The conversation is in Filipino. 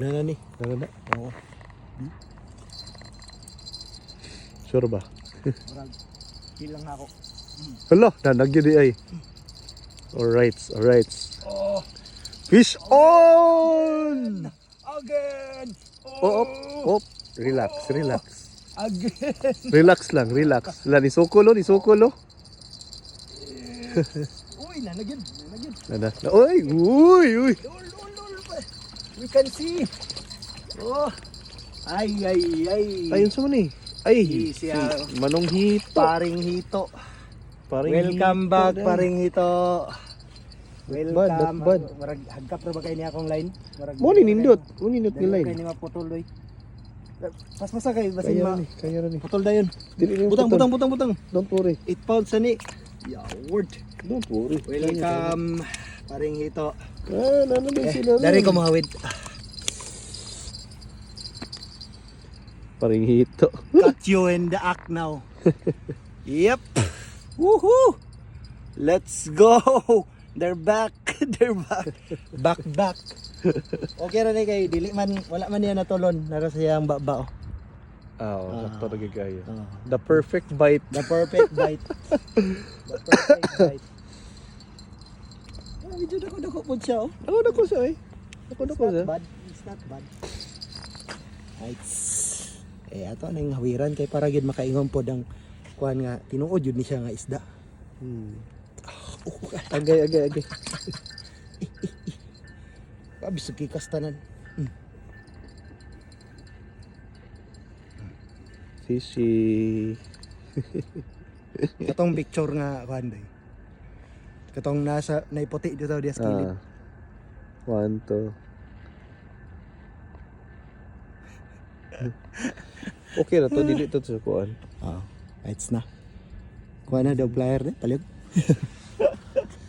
Na ni. Ano na? Oo. Sure ba? Marag. Hilang ako. Hala, nanagyan di ay. Alright, alright. Oh, Fish on! again. Oh, op. Relax, relax. Again. Relax lang, relax. Wala, ni Sokolo, ni Sokolo. Uy, nanagyan. Uy, uy, uy. Lol. We can see. Oh. Ay. Ayun sa man eh. Ay, Easy, Manong Hito. Paring hito. Paring Welcome hito, back, day. paring hito. Welcome. Not bad. Marag hagkap ra ba kay niya akong line? Marag. Mo ni nindot ni Kay line. ni maputuloy. Pas-pasa kay basin Kaya ma. rin, kaya rin. Putol dayon. Dili ni Butang. Don't worry. 8 pounds ani. Yeah, word. Don't worry. Welcome, paring hito. Ano din sila? Dari ko mahawid. Paring hito. Got you in the act now. Yep. Woohoo! Let's go. They're back. Back. Okay ra ni kay dili man wala man niya natulon nara siyang baba. Oo, sakto na gagaya. Oh. The perfect bite. The perfect bite. Oh, medyo dako po siya oh. Ako na ko siya eh. Ako na ko siya. It's not bad. Right. Ato na yung hawiran kay para gyud makaingon pod ang kuan nga tinuod yun ni siya nga isda. Agay. Abis kastanan. Fishy. Katong picture nga kuan day. Katong nasa naiputi dito diya sa kilid. 1, 2. Okay na to, dili to sa kuan. Oo. It's na. Kuha na daw player din, palig.